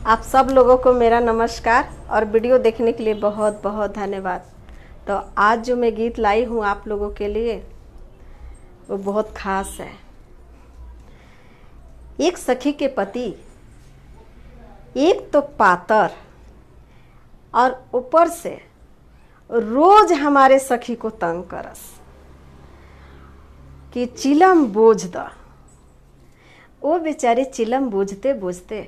आप सब लोगों को मेरा नमस्कार और वीडियो देखने के लिए बहुत बहुत धन्यवाद। तो आज जो मैं गीत लाई हूँ आप लोगों के लिए वो बहुत ख़ास है। एक सखी के पति एक तो पातर और ऊपर से रोज हमारे सखी को तंग करस कि चिलम बोझ द। वो बेचारी चिलम बूझते बूझते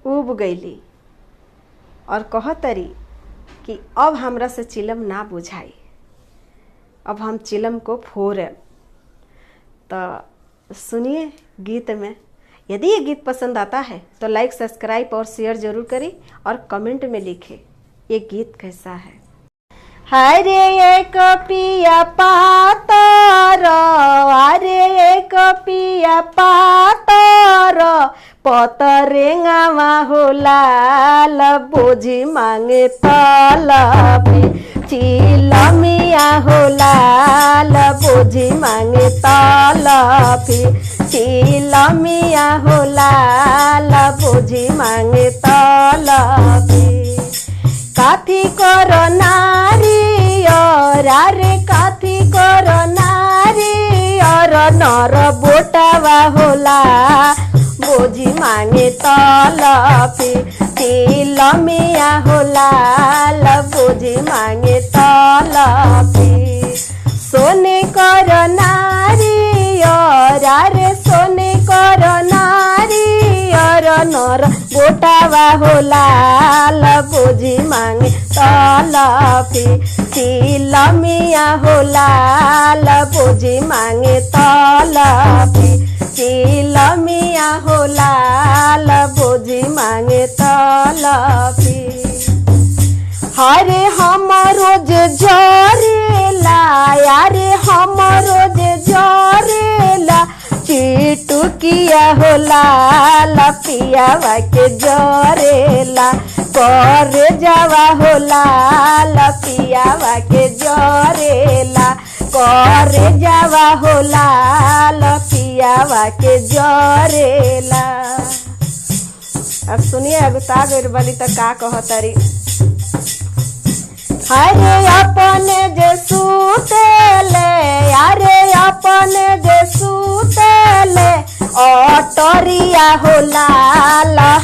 उब गईली और कहतरी कि अब हमरा से चिलम ना बुझाई, अब हम चिलम को फोड़े। तो सुनिए गीत में। यदि ये गीत पसंद आता है तो लाइक, सब्सक्राइब और शेयर जरूर करें और कमेंट में लिखें ये गीत कैसा है। हरे एक पिया पातर, हरे एक पिया पातर, पतरेंगावा हो लाल, बोझी मांगे तलपी, चिलमिया हो लाल, बोझी मांगे तलपी, चिलमिया हो लाल, बोझी मांगे तलपी। काथी करो नारी और अरे काथी करो नारी और नर बोटावा होला, बोझी मांगे तलपी, चिलमिया होला, बोझी मांगे तलपी। सोने करो नारी और अरे सोने करो नारी और नर बोटावा होला, बोझी मांगे तलपी, चिलमिया होला, बोझी मांगे तलपी, चिलमिया होला, बोझी मांगे तलपी। हरे हम रोज जरेला, यारे हम रोज जरेला, चिटुकिया होला, पियावा के जरेला, कर जावा होला, पियावा के जरेला, कर जावा होला, पियावा के जरेला। अब सुनिए, अब तागर वाली तक का कहतरी। अरे अपने जे सुतेले, अरे अपने जे सुतेले, अटरिया होला,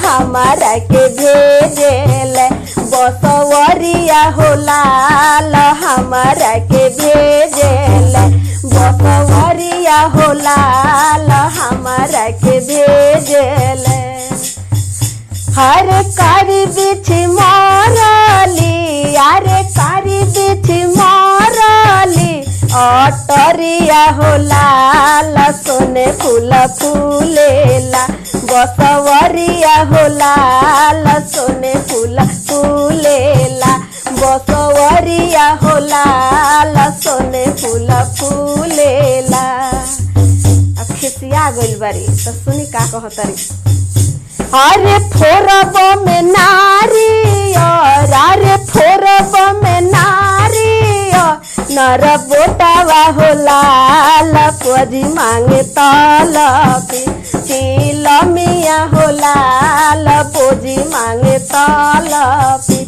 हमारा के भेजेले, बसवरिया होला, हमारा के भेजेले, बसवरिया होला, हमारा के भेजेले। हर कारी बिछी मरली, अरे कारी बिछी मरली, अटरिया होला, सोने फूल फूलेला, बसवरिया होला, सोने फूल फूलेला, बसवरिया होला, सोने फूल फूलेला। अब खिसिया गइल बारी तो सुनी का कहतरी। अरे फोरब में नारी और अरे फोरब में नारी और नर बोटावा होला, बोझी मांगे तलपी, चिलमिया होला, बोझी मांगे तलपी।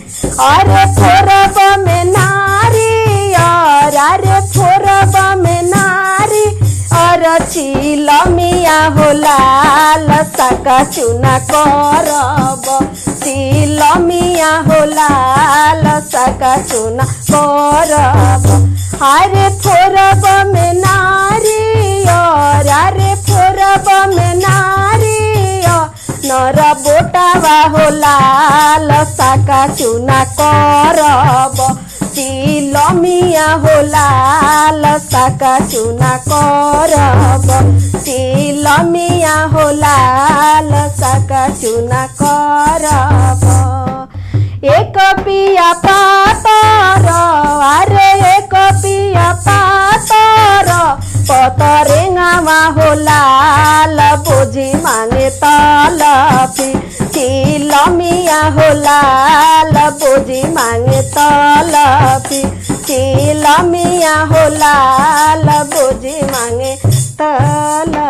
अरे फोरब में नारी और अरे फोरब में नारी और चिलमिया होला, सका चुना करब, चिलमिया होला, सका चुना करब। अरे फोरब में नारी और अरे फोरब में नारी और नर बोटावा होला, सका चुना करब, चिलमिया होला, सका चुना करब, चिलमिया होला, सका चुना करब। एक पिया पातर, अरे एक पिया पातर, पतरेंगावा होला, बोझी मांगे तलपी, चिलमिया होला, बोझी मांगे तलपी, चिलमिया होला, बोझी मांगे तलपी।